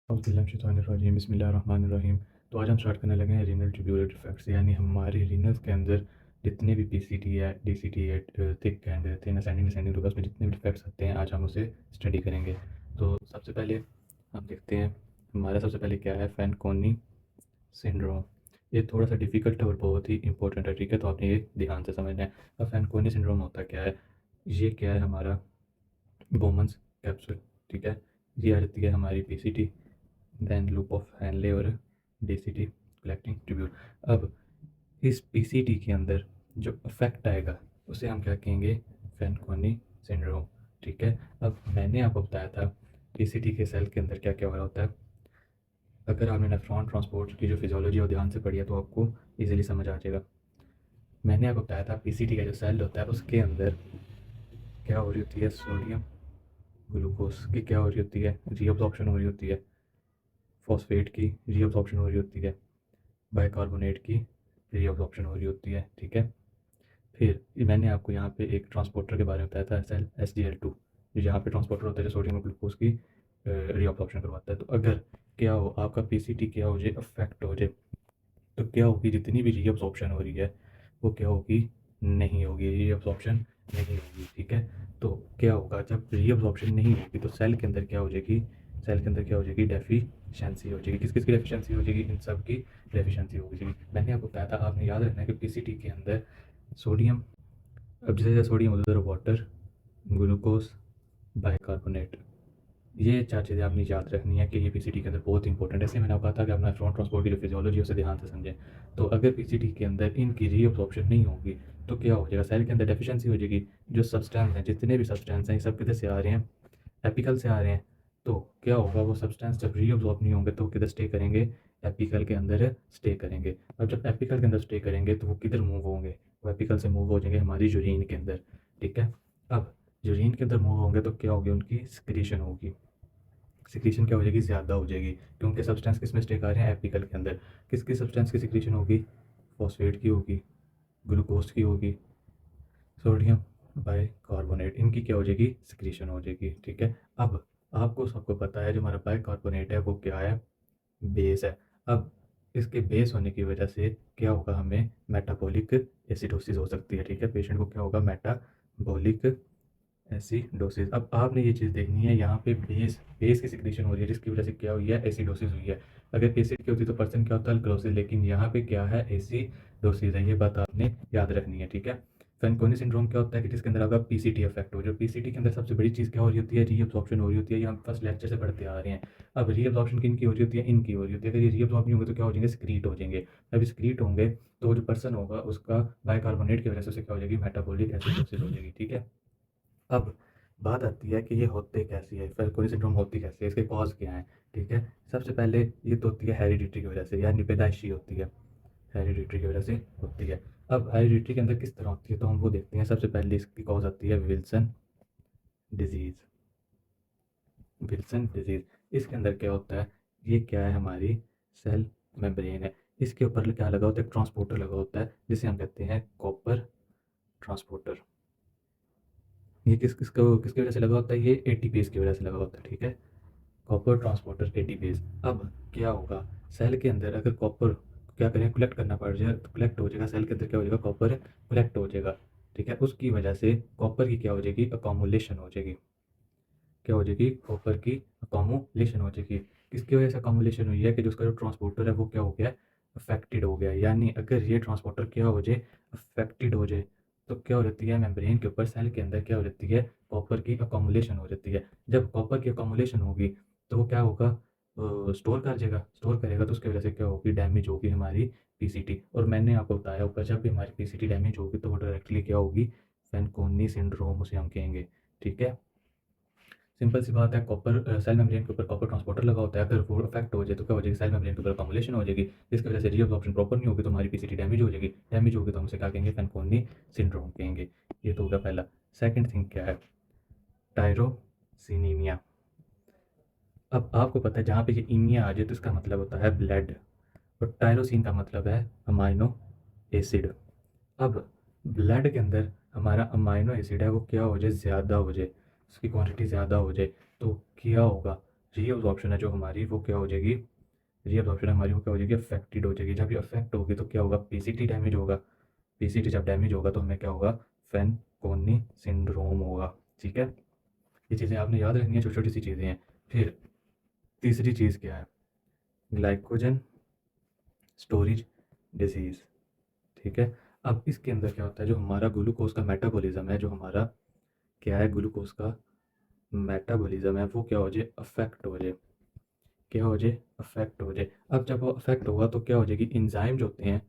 औज़ुबिल्लाहिमिनश्शैतानिर्रजीम बिस्मिल्लाहिर्रहमानिर्रहीम। तो आज हम स्टार्ट करने लगे हैं रीनल ट्यूब्यूलर डिफेक्ट्स, यानी हमारे रीनल्स के अंदर जितने भी पीसीटी है, डीसीटी है, thick and thin ascending descending tubes में जितने भी डिफेक्ट्स होते हैं, आज हम उसे स्टडी करेंगे। तो सबसे पहले हम देखते हैं हमारा सबसे पहले क्या है, फैनकोनी सिंड्रोम। ये थोड़ा सा डिफ़िकल्ट है और बहुत ही इंपॉर्टेंट है, ठीक है? तो आपने ये ध्यान से समझना है। अब फैनकोनी सिंड्रोम होता क्या है? ये क्या है, हमारा बोमन्स कैप्सूल, ठीक है? ये आ जाती है हमारी PCT, then loop of Henle और डीसीटी कलेक्टिंग ट्यूब्यूल। अब इस पीसीटी के अंदर जो इफेक्ट आएगा उसे हम क्या कहेंगे, फैनकोनी सिंड्रोम, ठीक है? अब मैंने आपको बताया था पीसीटी के सेल के अंदर क्या क्या हो रहा होता है। अगर आपने नेफ्रॉन ट्रांसपोर्ट की जो फिजियोलॉजी और ध्यान से पढ़ी है तो आपको इजीली समझ आ जाएगा। मैंने आपको बताया था पीसीटी का जो सेल होता है उसके अंदर क्या हो रही होती है, सोडियम ग्लूकोज की क्या हो रही होती है, रीअब्जॉर्प्शन हो रही होती है, फॉस्फेट की रीअब्जॉर्प्शन हो रही होती है, बाइकार्बोनेट की रीअब्जॉर्प्शन हो रही होती है, ठीक है? फिर मैंने आपको यहाँ पे एक ट्रांसपोर्टर के बारे में बताया था, सेल SGL2, जो यहाँ पे ट्रांसपोर्टर होता है जो सोडियम और ग्लूकोज की रीअब्जॉर्प्शन करवाता है। तो अगर क्या हो, आपका पीसीटी क्या हो जाए, अफेक्ट हो जाए, तो क्या होगी, जितनी भी रीअब्जॉर्प्शन हो रही है वो क्या होगी, नहीं होगी, रीअब्जॉर्प्शन नहीं होगी, ठीक है? तो क्या होगा, जब रीअब्जॉर्प्शन नहीं होगी तो सेल के अंदर क्या हो जाएगी, सेल के अंदर क्या हो जाएगी, डेफिशिएंसी हो जाएगी। किस किस की डेफिशिएंसी हो जाएगी, इन सब की डेफिशिएंसी हो जाएगी। मैंने आपको बताया था, आपने याद रखना है कि पीसीटी के अंदर सोडियम, अब जैसे सोडियम उधर वाटर, ग्लूकोज, बाइकार्बोनेट, ये 4 चीज़ें आपने याद रखनी है कि ये पीसीटी के अंदर बहुत इंपॉर्टेंट है। ऐसे मैंने आपको कहा था कि अपना फ्रंट ट्रांसपोर्ट की जो फिजियोलॉजी है उसे ध्यान से समझें। तो अगर पीसीटी के अंदर इनकी रीअब्जॉर्प्शन नहीं होगी तो क्या हो जाएगा, सेल के अंदर डेफिशिएंसी हो जाएगी। जो सब्सटेंस हैं, जितने भी सब्सटेंस हैं, ये सब किधर से आ रहे हैं, एपिकल से आ रहे हैं। तो क्या होगा, वो सब्सटेंस जब रीअब्जॉर्ब नहीं होंगे तो वो किधर स्टे करेंगे, एपिकल के अंदर स्टे करेंगे। अब जब एपिकल के अंदर स्टे करेंगे तो वो किधर मूव होंगे, वो एपिकल से मूव हो जाएंगे हमारी यूरिन के अंदर, ठीक है? अब यूरिन के अंदर मूव होंगे तो क्या होगी, उनकी सिक्रीशन होगी। सिक्रीशन क्या हो जाएगी, ज़्यादा हो जाएगी, क्योंकि सब्सटेंस किस में स्टे कर रहे हैं, एपिकल के अंदर। किसकी सब्सटेंस की सिक्रीशन होगी, फॉस्फेट की होगी, ग्लूकोज की होगी, सोडियम बाइकार्बोनेट, इनकी क्या हो जाएगी, सिक्रीशन हो जाएगी, ठीक है? अब आपको सबको पता है जो हमारा बाइकार्बोनेट है वो क्या है, बेस है। अब इसके बेस होने की वजह से क्या होगा, हमें मेटाबॉलिक एसिडोसिस हो सकती है, ठीक है? पेशेंट को क्या होगा, मेटाबॉलिक एसिडोसिस। अब आपने ये चीज़ देखनी है, यहाँ पे बेस बेस की सिक्रीशन हो रही है जिसकी वजह से क्या हुई है, एसिडोसिस हुई है। अगर एसिड की होती तो पर्सन क्या होता है, अल्कलोसिस, लेकिन यहाँ पे क्या है, एसिडोसिस है। ये बात आपने याद रखनी है, ठीक है? फैनकोनी सिंड्रोम क्या होता है कि जिसके अंदर आपका पीसीटी इफेक्ट हो, जो पीसीटी के अंदर सबसे बड़ी चीज़ क्या हो रही होती है, रीअब्जॉर्प्शन हो रही होती है। ये हम फर्स्ट लेक्चर से पढ़ते आ रहे हैं। अब रीअब्जॉर्प्शन किन की हो रही होती है, इनकी हो रही होती है। अगर ये रीअब्जॉर्ब नहीं होंगे तो क्या हो जाएंगे, स्क्रीट हो जाएंगे। जब स्क्रीट होंगे तो जो पर्सन होगा उसका बाइकार्बोनेट की वजह से उसे क्या हो जाएगी, मेटाबॉलिक एसिडोसिस हो जाएगी, ठीक है? अब बात आती है कि ये होते कैसी है, फैलकोनी सिंड्रोम होती कैसे है, इसके कॉज क्या हैं, ठीक है? सबसे पहले ये तो होती है हेरिडिटी की वजह से, यानी पैदाइशी होती है, हेरिडिटी की वजह से होती है। अब हेरिडिटी के अंदर किस तरह होती है तो हम वो देखते हैं। सबसे पहले इसकी कॉज आती है विल्सन डिजीज़। विल्सन डिजीज़, इसके अंदर क्या होता है, ये क्या है, हमारी सेल मेम्ब्रेन है। इसके ऊपर क्या लगा होता है, ट्रांसपोर्टर लगा होता है जिसे हम कहते हैं कॉपर ट्रांसपोर्टर। ये किसकी वजह से लगा होता है, ये एटीपीज की वजह से लगा होता है, ठीक है? Copper transporter ATPs. अब क्या होगा, सेल के अंदर अगर कॉपर क्या करें, कलेक्ट करना पड़ जाए तो कलेक्ट हो जाएगा, सेल के अंदर क्या हो जाएगा, कॉपर कलेक्ट हो जाएगा, ठीक है? उसकी वजह से कॉपर की क्या हो जाएगी, अकोमुलेशन हो जाएगी। क्या हो जाएगी, कॉपर की अकोमुलेशन हो जाएगी। किसकी वजह से अकोमुलेशन हुई है कि जो उसका जो ट्रांसपोर्टर है वो क्या हो गया, अफेक्टेड हो गया। यानी अगर ये ट्रांसपोर्टर क्या हो जाए, अफेक्टेड हो जाए, तो क्या हो जाती है, मेम्ब्रेन के ऊपर सेल के अंदर क्या हो जाती है, कॉपर की अकोमुलेशन हो जाती है। जब कॉपर की अकोमुलेशन होगी तो वो क्या होगा, स्टोर कर जाएगा, स्टोर करेगा तो उसकी वजह से क्या होगी, डैमेज होगी हमारी पीसीटी। और मैंने आपको बताया ऊपर, जब भी हमारी पीसीटी डैमेज होगी तो वो डायरेक्टली क्या होगी, फैनकोनी सिंड्रोम उसे हम कहेंगे, ठीक है? सिंपल सी बात है, कॉपर सेल मेम्ब्रेन के ऊपर कॉपर ट्रांसपोर्टर लगा होता है। अगर वो अफेक्ट हो जाए तो क्या हो जाएगी, सेल मेम्ब्रेन के ऊपर अकोमुलेशन हो जाएगी, जिसकी वजह से रीअब्जॉर्प्शन प्रॉपर नहीं होगी तो हमारी पीसीटी डैमेज हो जाएगी। डैमेज होगी तो हम उसे क्या कहेंगे, फैनकोनी सिंड्रोम कहेंगे। ये तो होगा पहला। सेकंड थिंग क्या है, टायरोसिनीमिया। अब आपको पता है जहाँ पे ये इमिया आ जाए तो इसका मतलब होता है ब्लड, और टायरोसिन का मतलब है अमाइनो एसिड। अब ब्लड के अंदर हमारा अमाइनो एसिड है वो क्या हो जाए, ज़्यादा हो जाए, उसकी क्वांटिटी ज़्यादा हो जाए तो क्या होगा, रीअब्ज़ॉर्प्शन है जो हमारी वो क्या हो जाएगी, रीअब्ज़ॉर्प्शन हमारी वो क्या हो जाएगी, अफ़ेक्टेड हो जाएगी। जब ये अफ़ेक्ट होगी तो क्या होगा, पीसीटी डैमेज होगा। पीसीटी जब डैमेज होगा तो हमें क्या होगा, फैनकोनी सिंड्रोम होगा। ठीक है, ये चीज़ें आपने याद रखनी है, छोटी-छोटी सी चीज़ें हैं। फिर तीसरी चीज़ क्या है, ग्लाइकोजन स्टोरेज डिसीज़। ठीक है, अब इसके अंदर क्या होता है, जो हमारा ग्लूकोज़ का मेटाबॉलिज़्म है, जो हमारा क्या है, ग्लूकोज़ का मेटाबॉलिज़्म है, वो क्या हो जाए, अफ़ेक्ट हो जाए। क्या हो जाए, अफ़ेक्ट हो जाए। अब जब वो अफ़ेक्ट होगा तो क्या हो जाएगी, एंज़ाइम जो होते हैं,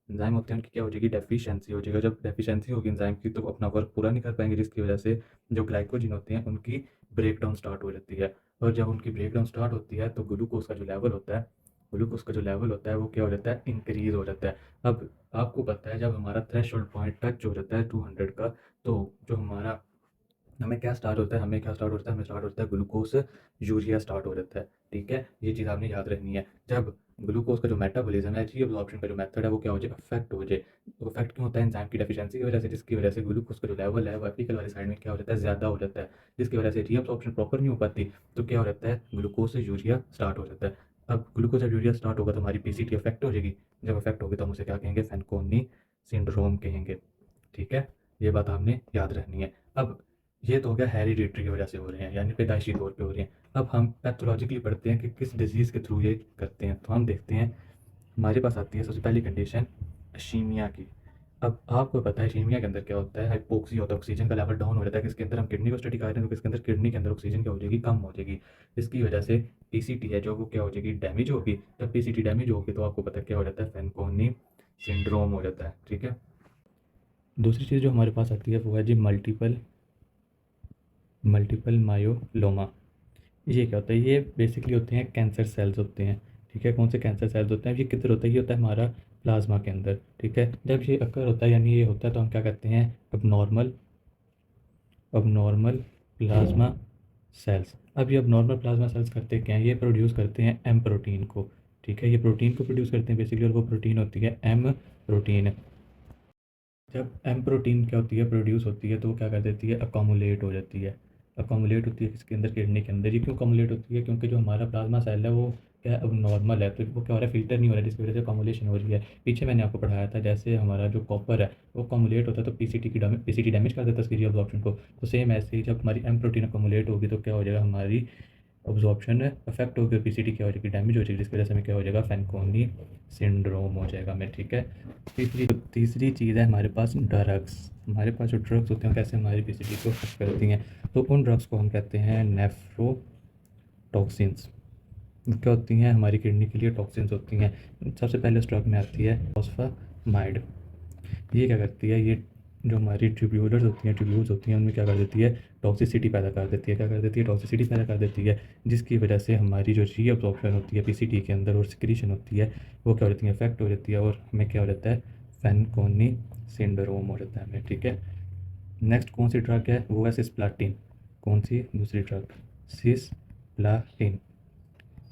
एंज़ाइम होते हैं उनकी क्या हो जाएगी, डेफ़िशिएंसी हो जाएगी। जब डेफ़िशिएंसी होगी एंज़ाइम की तो वो अपना वर्क पूरा नहीं कर पाएँगे, जिसकी वजह से जो ग्लाइकोजन होते हैं उनकी ब्रेकडाउन स्टार्ट हो जाती है। और जब उनकी ब्रेकडाउन स्टार्ट होती है तो ग्लूकोज़ का जो लेवल होता है, ग्लूकोज़ का जो लेवल होता है वो क्या हो जाता है, इंक्रीज़ हो जाता है। अब आपको पता है जब हमारा थ्रेशोल्ड पॉइंट टच हो जाता है 200 का, तो जो हमारा हमें क्या स्टार्ट होता है, हमें क्या स्टार्ट होता है, हमें स्टार्ट होता है ग्लूकोज़ यूरिया स्टार्ट हो जाता है। ठीक है? ये चीज़ आपने याद रखनी है। जब ग्लूकोज़ का जो मेटाबॉलिज़्म है, रीअब्ज़ॉर्प्शन का जो मेथड है वो क्या हो जाए, अफ़ेक्ट हो जाए। तो अफ़ेक्ट क्यों होता है, एंज़ाइम की डेफ़िशिएंसी की वजह से, जिसकी वजह से ग्लूकोज़ का जो लेवल है वो एपिकल वाली साइड में क्या हो जाता है, ज़्यादा हो जाता है। जिसकी वजह से रीअब्ज़ॉर्प्शन प्रॉपर नहीं हो पाती, तो क्या हो जाता है, ग्लूकोज़ से यूरिया स्टार्ट हो जाता है। अब ग्लूकोज़ जब यूरिया स्टार्ट होगा तो हमारी पीसीटी अफ़ेक्ट हो जाएगी। जब अफ़ेक्ट होगी तो हम उसे क्या कहेंगे, फैनकोनी सिंड्रोम कहेंगे। ठीक है? ये बात आपने याद रखनी है। अब ये तो हो गया हेरिडिटरी की वजह से हो रहे हैं, यानी पैदाइशी तौर पे हो रहे हैं। अब हम पैथोलॉजिकली पढ़ते हैं कि किस डिज़ीज़ के थ्रू ये करते हैं। तो हम देखते हैं, हमारे पास आती है सबसे पहली कंडीशन इश्कीमिया की। अब आपको पता है इश्कीमिया के अंदर क्या होता है, हाइपोक्सिया होता है, ऑक्सीजन का लेवल डाउन हो जाता है। किसके अंदर, हम किडनी को स्टडी कर रहे हैं तो किसके अंदर, किडनी के अंदर ऑक्सीजन क्या हो जाएगी, कम हो जाएगी। इसकी वजह से पीसीटी है जो वो क्या हो जाएगी, डैमेज होगी। जब पीसीटी डैमेज होगी तो आपको पता है क्या हो जाता है, फैनकोनी सिंड्रोम हो जाता है। ठीक है, दूसरी चीज़ जो हमारे पास आती है वो है जी मल्टीपल मल्टीपल मायोलोमा। ये क्या होता है, ये बेसिकली होते हैं कैंसर सेल्स होते हैं। ठीक है, कौन से कैंसर सेल्स होते हैं, ये किधर होता है, ये होता है हमारा प्लाज्मा के अंदर। ठीक है, जब ये अकर होता है यानी ये होता है तो हम क्या कहते हैं, अब नॉर्मल प्लाज्मा सेल्स। अब ये अब नॉर्मल प्लाज्मा सेल्स करते क्या हैं, ये प्रोड्यूस करते हैं एम प्रोटीन को। ठीक है, ये प्रोटीन को प्रोड्यूस करते हैं बेसिकली, और वो प्रोटीन होती है एम प्रोटीन। जब एम प्रोटीन क्या होती है, प्रोड्यूस होती है तो वो क्या कर देती है, अकोमुलेट हो जाती है। अकोमुलेट होती है किसके अंदर, किडनी के अंदर। ये क्यों अकोमुलेट होती है, क्योंकि जो हमारा प्लाज्मा सेल है वो क्या है, अब नॉर्मल है, तो वो क्या हो रहा है, फ़िल्टर नहीं हो रहा है, जिसकी वजह से अकोमुलेशन हो रही है। पीछे मैंने आपको पढ़ाया था, जैसे हमारा जो कॉपर है वो अकोमुलेट होता है तो पीसीटी डैमेज कर देता है उसकी रीअब्ज़ॉर्प्शन को। तो सेम ऐसे ही जब हमारी एम प्रोटीन अकोमुलेट होगी तो क्या हो जाएगा, हमारी अब्जॉर्प्शन अफेक्ट होकर पीसीटी क्या हो जाएगी, डैमेज हो जाएगी, जिसकी वजह से हमें क्या हो जाएगा, फैनकोनी सिंड्रोम हो जाएगा हमें। ठीक है, तीसरी चीज़ है हमारे पास ड्रग्स। हमारे पास जो ड्रग्स होते हैं कैसे हमारी पीसीटी को अफेक्ट करती हैं, तो उन ड्रग्स को हम कहते हैं नेफ्रोटॉक्सिन्स। क्या होती हैं, हमारी किडनी के लिए टॉक्सिन्स होती हैं। सबसे पहले उस ड्रग में आती है फॉस्फामाइड। ये क्या करती है, ये जो हमारी ट्यूब्यूल्स होती हैं उनमें क्या कर देती है, टॉक्सिसिटी पैदा कर देती है। क्या कर देती है, टॉक्सिसिटी पैदा कर देती है, जिसकी वजह से हमारी जो रीअब्जॉर्प्शन होती है पीसीटी के अंदर और सिक्रीशन होती है वो क्या हो जाती है, इफेक्ट हो जाती है, और हमें क्या हो जाता है, फैनकोनी सिंड्रोम हो जाता है हमें। ठीक है, नेक्स्ट कौन सी ड्रग है, वो है सिस्प्लाटिन। कौन सी दूसरी ड्रग, सिस्प्लाटिन।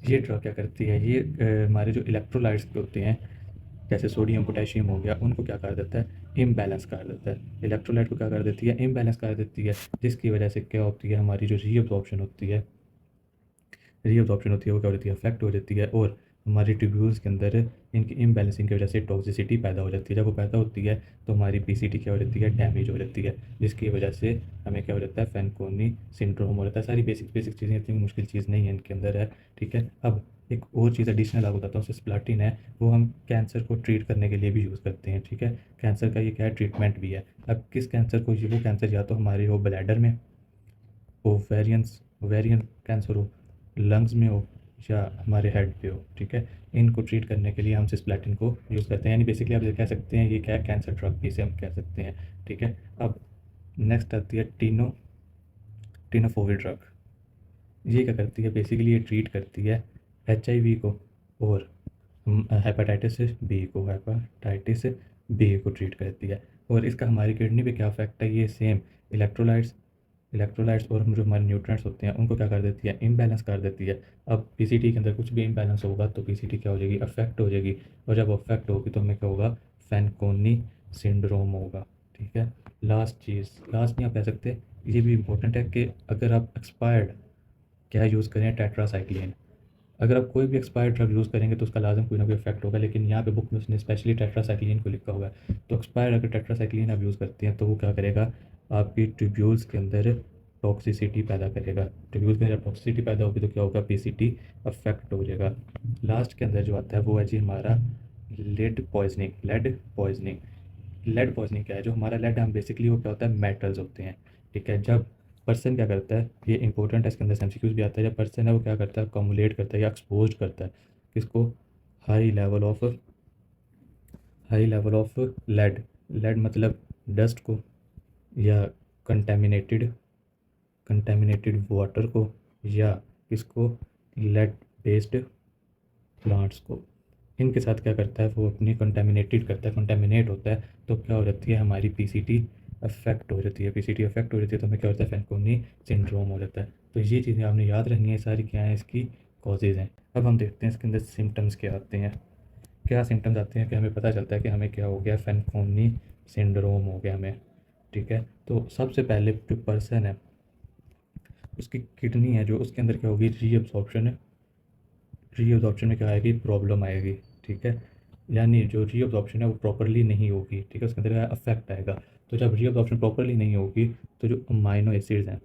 ये ड्रग क्या करती है, ये हमारे जो इलेक्ट्रोलाइट्स होते हैं जैसे सोडियम पोटेशियम हो गया, उनको क्या कर देता है, इम्बैलेंस कर देता है। इलेक्ट्रोलाइट को क्या कर देती है, इम्बैलेंस कर देती है, जिसकी वजह से क्या होती है, हमारी जो रीअब्जॉर्प्शन होती है वो क्या होती है, अफेक्ट हो जाती है, और हमारी ट्यूब्यूल्स के अंदर इनकी इम्बैलेंसिंग की वजह से टॉक्सिसिटी पैदा हो जाती है। जब वो पैदा होती है तो हमारी पीसीटी क्या हो जाती है, डैमेज हो जाती है, जिसकी वजह से हमें क्या हो जाता है, फैनकोनी सिंड्रोम हो जाता है। सारी बेसिक बेसिक चीज़ें, इतनी मुश्किल चीज़ नहीं है इनके अंदर है। ठीक है, अब एक और चीज़ एडिशनल आपको बताता हूँ, सिस्प्लाटिन है वो हम कैंसर को ट्रीट करने के लिए भी यूज़ करते हैं। ठीक है, कैंसर का ये क्या है, ट्रीटमेंट भी है। अब किस कैंसर को, ये वो कैंसर या तो हमारे हो ब्लैडर में, ओवेरियन कैंसर हो, लंग्स में हो, या हमारे हेड पे हो। ठीक है, इनको ट्रीट करने के लिए हम सिस्प्लैटिन को यूज़ करते हैं, यानी बेसिकली आप ये कह सकते हैं ये क्या है, कैंसर ड्रग भी इसे हम कह सकते हैं। ठीक है, अब नेक्स्ट आती है टीनोफोविर ड्रग। ये क्या करती है, बेसिकली ये ट्रीट करती है एचआईवी को, और हेपेटाइटिस बी को ट्रीट करती है। और इसका हमारी किडनी पे क्या इफेक्ट है, ये सेम इलेक्ट्रोलाइट्स और जो हमारे न्यूट्रिएंट्स होते हैं उनको क्या कर देती है, इम्बैलेंस कर देती है। अब पीसीटी के अंदर कुछ भी इम्बैलेंस होगा तो पीसीटी क्या हो जाएगी, अफेक्ट हो जाएगी, और जब अफेक्ट होगी तो हमें क्या होगा, फैनकोनी सिंड्रोम होगा। ठीक है, लास्ट नहीं आप कह सकते, ये भी इम्पोर्टेंट है कि अगर आप क्या यूज़ करें, टेट्रासाइक्लिन। अगर आप कोई भी एक्सपायर्ड ड्रग यूज़ करेंगे तो उसका लाजम कोई ना कोई इफेक्ट होगा, लेकिन यहाँ पे बुक में उसने स्पेशली टेट्रासाइक्लिन को लिखा हुआ है। तो एक्सपायर्ड अगर टेट्रासाइक्लिन आप यूज़ करते हैं तो वो क्या करेगा, आपकी ट्यूब्यूल्स के अंदर टॉक्सिसिटी पैदा करेगा। ट्यूब्यूल्स के अंदर टॉक्सिसिटी पैदा होगी तो क्या होगा, पीसीटी अफेक्ट हो जाएगा। लास्ट के अंदर जो आता है वो है जी हमारा लेड पॉइजनिंग। लेड पॉइजनिंग क्या है, जो हमारा लेड हम बेसिकली वो क्या होता है, मेटल्स होते हैं। ठीक है, जब पर्सन क्या करता है, ये इंपॉर्टेंट है, इसके अंदर एमसीक्यूज भी आता है, जब पर्सन है वो क्या करता है, कम्युलेट करता है या एक्सपोज करता है किसको, high level of lead. Lead मतलब डस्ट को, या कंटेमिनेटेड वाटर को, या किसको, लेड बेस्ड प्लांट्स को। इनके साथ क्या करता है, वो अपनी कंटेमिनेटेड करता है, कंटेमिनेट होता है तो क्या हो जाती है, हमारी पीसीटी अफेक्ट हो जाती है। पीसीटी अफेक्ट हो जाती है तो हमें क्या होता है, फैनकोनी सिंड्रोम हो जाता है। तो ये चीज़ें आपने याद रखनी है, सारी क्या है, इसकी कॉजेज़ हैं। अब हम देखते हैं इसके अंदर सिम्टम्स क्या आते हैं। क्या सिम्टम्स आते हैं कि हमें पता चलता है कि हमें क्या हो गया, फैनकोनी सिंड्रोम हो गया हमें। ठीक है, तो सबसे पहले जो पर्सन है उसकी किडनी है जो, उसके अंदर क्या होगी, रीअब्जॉर्प्शन में क्या आएगी, प्रॉब्लम आएगी। ठीक है, यानी जो रीअब्जॉर्प्शन है वो प्रॉपरली नहीं होगी। ठीक है, उसके अंदर क्या अफेक्ट आएगा। तो जब रीअब्जॉर्प्शन प्रॉपरली नहीं होगी तो जो अमाइनो एसिड्स हैं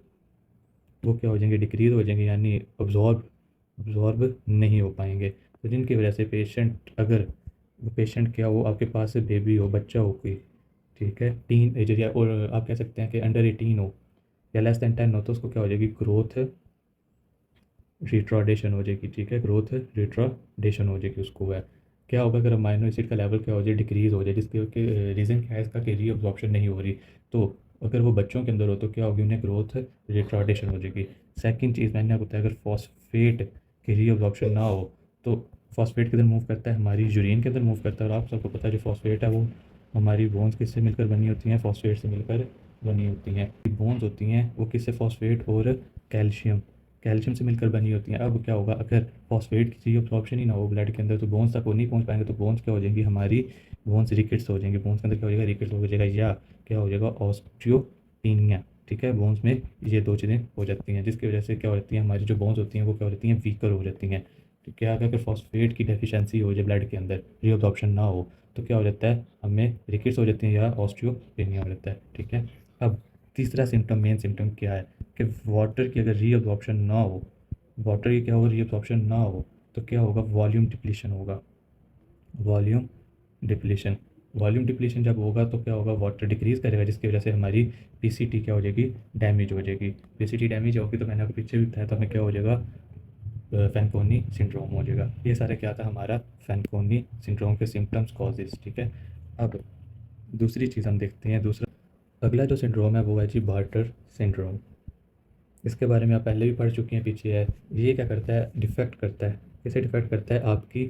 वो क्या हो जाएंगे, डिक्रीज हो जाएंगे, यानी अब्जॉर्ब नहीं हो पाएंगे। तो जिनकी वजह से पेशेंट, अगर वो पेशेंट क्या हो, आपके पास बेबी हो, बच्चा हो कोई, ठीक है, टीन एज या, और आप कह सकते हैं कि अंडर 18 हो या लेस दैन 10 हो, तो उसको क्या हो जाएगी, ग्रोथ रिट्राडेशन हो जाएगी। ठीक है, ग्रोथ रिट्राडेशन हो जाएगी उसको। है क्या होगा, अगर अमाइनो एसिड का लेवल क्या हो जाए, डिक्रीज़ हो जाए, जिसके रीज़न क्या है इसका, कि रीअब्जॉर्प्शन नहीं हो रही। तो अगर वो बच्चों के अंदर हो तो क्या होगी, उन्हें ग्रोथ रिट्राडेशन हो जाएगी। सेकंड चीज़ मैंने आपको बताया, अगर फॉस्फेट की रीअब्जॉर्प्शन ना हो तो फॉस्फेट किधर मूव करता है, हमारी यूरिन के अंदर मूव करता है। और आप सबको पता है जो फॉस्फेट है वो हमारी बोन्स किससे मिलकर बनी होती हैं, फॉस्फेट से मिलकर बनी होती हैं। बोन्स होती हैं वो किससे, फॉस्फेट और कैल्शियम से मिलकर बनी होती हैं। अब क्या होगा, अगर फॉस्फेट की ऑप्शन ही ना हो ब्लड के अंदर तो बोन्स तक वो नहीं पहुंच पाएंगे। तो बोन्स क्या हो जाएंगी, हमारी बोन्स रिकेट्स हो जाएंगी। बोन्स के अंदर क्या हो जाएगा, रिकेट्स हो जाएगा, या क्या हो जाएगा, ऑस्टियोपीनिया। ठीक है, बोन्स में ये दो चीज़ें हो जाती हैं, जिसकी वजह से क्या हो जाती है, हमारी जो बोन्स होती हैं वो क्या हो जाती हैं, वीकर हो जाती हैं। तो क्या अगर फॉस्फेट की डेफिशिएंसी हो जाए ब्लड के अंदर, रीअब्जॉर्प्शन ना हो, तो क्या हो जाता है, हमें रिकेट्स हो जाती हैं या ऑस्टियोपेनिया हो जाता है। ठीक है, अब तीसरा सिम्टम, मेन सिम्टम क्या है, कि वाटर की अगर रीअब्जॉर्प्शन ना हो, वाटर की क्या होगा, रीअब्जॉर्प्शन ना हो तो क्या होगा, वॉल्यूम डिप्लीशन होगा। वॉल्यूम डिप्लीशन वॉल्यूम डिप्लीशन जब होगा तो क्या होगा, वाटर डिक्रीज़ करेगा, जिसकी वजह से हमारी पीसीटी क्या हो जाएगी, डैमेज हो जाएगी। पीसीटी डैमेज होगी तो मैंने आपको पीछे भी बताया, तो हमें क्या हो जाएगा, फैनकोनी सिंड्रोम हो जाएगा। ये सारा क्या था, हमारा फैनकोनी सिंड्रोम के सिम्टम्स, कॉजेज़। ठीक है, अब दूसरी चीज़ हम देखते हैं। दूसरा अगला जो सिंड्रोम है वो है जी बार्टर सिंड्रोम। इसके बारे में आप पहले भी पढ़ चुके हैं, पीछे है। ये क्या करता है, डिफेक्ट करता है, कैसे डिफेक्ट करता है, आपकी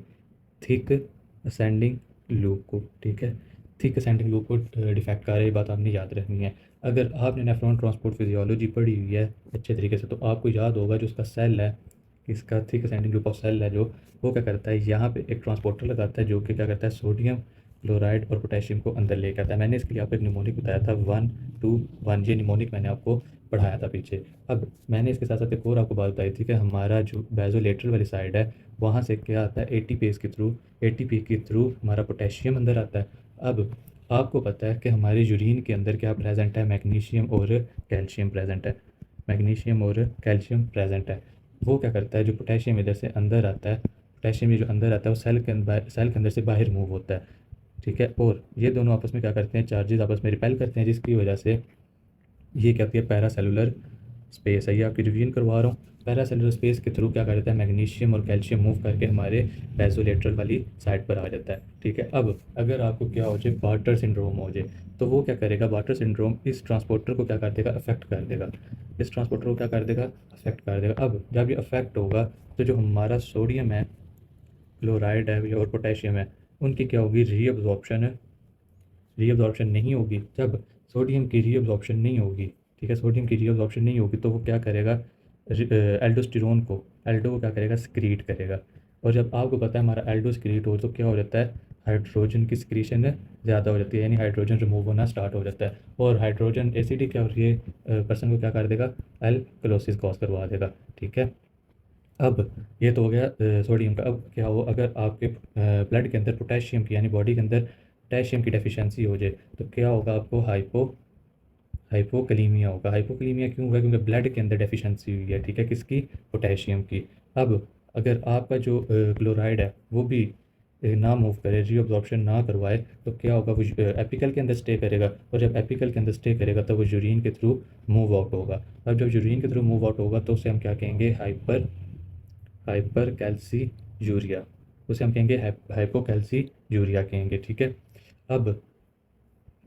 थिक असेंडिंग लूप को। ठीक है, थिक असेंडिंग लूप को डिफेक्ट कर रहा है, ये बात आपने याद रखनी है। अगर आपने नेफ्रॉन ट्रांसपोर्ट फिजियोलॉजी पढ़ी हुई है अच्छे तरीके से तो आपको याद होगा, जो उसका सेल है, इसका thick ascending loop of cell है जो, वो क्या करता है, यहाँ पे एक ट्रांसपोर्टर लगाता है जो कि क्या करता है, सोडियम क्लोराइड और पोटेशियम को अंदर लेकर आता है। मैंने इसके लिए आपको एक निमोनिक बताया था, 1:1, ये निमोनिक मैंने आपको पढ़ाया था पीछे। अब मैंने इसके साथ साथ एक और आपको बात बताई थी कि हमारा जो बेजोलेटरल वाली साइड है वहाँ से क्या आता है, एटीपी के थ्रू हमारा पोटेशियम अंदर आता है। अब आपको पता है कि हमारे यूरिन के अंदर क्या प्रेजेंट है, मैग्नीशियम और कैल्शियम प्रेजेंट है। मैग्नीशियम और कैल्शियम प्रेजेंट है। वो क्या करता है, जो पोटेशियम इधर से अंदर आता है, पोटेशियम ये जो अंदर आता है वो सेल के अंदर से बाहर मूव होता है। ठीक है, और ये दोनों आपस में क्या करते हैं, चार्जेस आपस में रिपेल करते हैं, जिसकी वजह से ये क्या होती है, पैरासेलुलर स्पेस है। ये आपकी रिवीजन करवा रहा हूँ। पैरासेलुलर स्पेस के थ्रू क्या कर देता है, मैग्नीशियम और कैल्शियम मूव करके हमारे बेसोलेटरल वाली साइड पर आ जाता है। ठीक है, अब अगर आपको क्या हो जाए, बार्टर सिंड्रोम हो जाए, तो वो क्या करेगा, बार्टर सिंड्रोम इस ट्रांसपोर्टर को क्या कर देगा, अफेक्ट कर देगा। इस ट्रांसपोर्टर को क्या कर देगा, अफेक्ट कर देगा। अब जब ये अफेक्ट होगा तो जो हमारा सोडियम है, क्लोराइड है और पोटेशियम है, उनकी क्या होगी, रीअब्जॉर्प्शन नहीं होगी। जब सोडियम की रीअब्जॉर्प्शन नहीं होगी, ठीक है, सोडियम की रीअब्जॉर्प्शन नहीं होगी तो वो क्या करेगा, एल्डो को क्या करेगा, स्क्रीट करेगा। और जब आपको पता है हमारा एल्डो स्क्रीट हो तो क्या हो जाता है, हाइड्रोजन की स्क्रीशन ज़्यादा हो जाती है, यानी हाइड्रोजन रिमूव होना स्टार्ट हो जाता है। और हाइड्रोजन एसिडिक क्या हो रही है, पर्सन को क्या कर देगा, एल्कलोसिस कॉज करवा देगा। ठीक है, अब ये तो हो गया सोडियम का। अब क्या हो, अगर आपके ब्लड के अंदर पोटेशियम की यानी बॉडी के अंदर पोटेशियम की डेफिशिएंसी हो जाए तो क्या होगा, आपको हाइपोकलीमिया होगा। हाइपोकलीमिया क्यों होगा? क्योंकि ब्लड के अंदर डेफिशिएंसी हुई है, ठीक है, किसकी? पोटेशियम की। अब अगर आपका जो क्लोराइड है वो भी ना मूव करे, रीअब्जॉर्प्शन ना करवाए, तो क्या होगा, वो एपिकल के अंदर स्टे करेगा, और जब एपिकल के अंदर स्टे करेगा तो वो यूरिन के थ्रू मूव आउट होगा। अब जब यूरिन के थ्रू मूव आउट होगा तो उसे हम क्या कहेंगे? Hyper कैल्सी urea. उसे हम कहेंगे हाइपोकैल्सी यूरिया कहेंगे, ठीक है। अब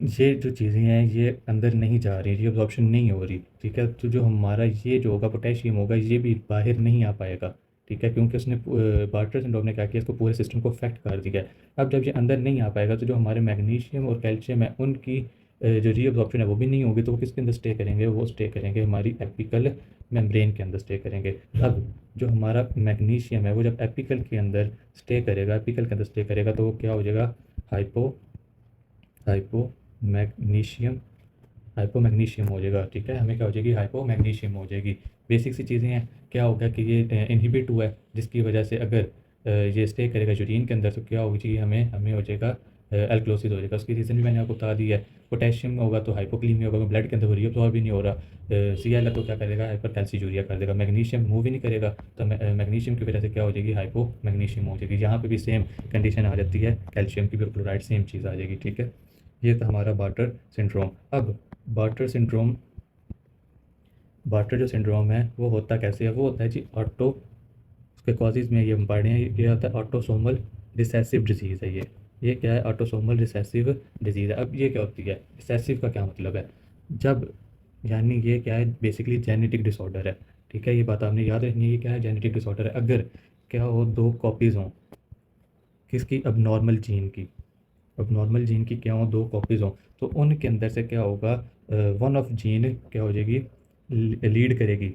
ये जो चीज़ें हैं ये अंदर नहीं जा रही, रीअब्जॉर्प्शन नहीं हो रही, ठीक है। तो जो हमारा ये जो होगा पोटेशियम होगा, ये भी बाहर नहीं आ पाएगा, ठीक है, क्योंकि उसने बार्टर सिंड्रोम ने क्या किया, इसको पूरे सिस्टम को अफेक्ट कर दिया है। अब जब ये अंदर नहीं आ पाएगा तो जो हमारे मैग्नीशियम और कैल्शियम है उनकी जो रीअब्जॉर्प्शन है वो भी नहीं होगी, तो वो किसके अंदर स्टे करेंगे? वो स्टे करेंगे हमारी एपिकल मेम्ब्रेन के अंदर स्टे करेंगे। अब जो हमारा मैग्नीशियम है वो जब एपिकल के अंदर स्टे करेगा, एपिकल के अंदर स्टे करेगा, तो वो क्या हो जाएगा? हाइपो हाइपो मैग्नीशियम हाइपोमैग्नीशियम हो जाएगा, ठीक है। हमें क्या हो जाएगी? हाइपोमैग्नीशियम हो जाएगी। बेसिक सी चीज़ें हैं। क्या होगा कि ये इनहिबिट हुआ है, जिसकी वजह से अगर ये स्टे करेगा यूरिन के अंदर तो क्या हो जाएगी? हमें हमें हो जाएगा एल्कलोसिस हो जाएगा। उसकी रीज़न भी मैंने आपको बता दी है। पोटेशियम होगा तो हाइपोक्लीमिया होगा, ब्लड के अंदर वो रीअब्सॉर्ब भी नहीं हो रहा। Cl है तो क्या करेगा? हाइपर कैल्सीयूरिया कर देगा। मैग्नीशियम मूव ही नहीं करेगा, तो मैग्नीशियम की वजह से क्या हो जाएगी? हाइपोमैग्नीशियम हो जाएगी। यहाँ पे भी सेम कंडीशन आ जाती है, कैल्शियम की भी क्लोराइड सेम चीज़ आ जाएगी, ठीक है। ये था हमारा बार्टर सिंड्रोम। अब बार्टर सिंड्रोम बार्टर जो सिंड्रोम है वो होता कैसे है? वो होता है जी ऑटो, उसके कॉजेज़ में ये हम पढ़ रहे हैं, ये होता है ऑटोसोमल रिसेसिव डिजीज़ है ये क्या है? ऑटोसोमल रिसेसिव डिजीज़ है। अब ये क्या होती है? रिसेसिव का क्या मतलब है? जब यानी ये क्या है? बेसिकली जेनेटिक डिसऑर्डर है, ठीक है। ये बात आपने याद रखनी है, ये क्या है? जेनेटिक डिसऑर्डर है। अगर क्या हो, दो कॉपीज़ हों किसकी? अब नॉर्मल जीन की। अब नॉर्मल जीन की क्या हो? दो कॉपीज़ हों, तो उनके अंदर से क्या होगा? वन ऑफ जीन क्या हो जाएगी? लीड करेगी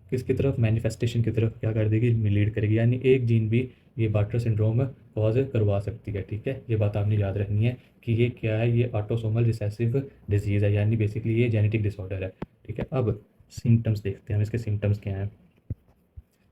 किसकी तरफ? मैनिफेस्टेशन की तरफ क्या कर देगी? लीड करेगी। यानी एक जीन भी ये बार्टर सिंड्रोम कॉज करवा सकती है, ठीक है। ये बात आपने याद रखनी है कि ये क्या है? ये ऑटोसोमल रिसेसिव डिजीज़ है, यानी बेसिकली ये जेनेटिक डिसऑर्डर है, ठीक है। अब सिम्टम्स देखते हैं हम, इसके सिम्टम्स क्या हैं।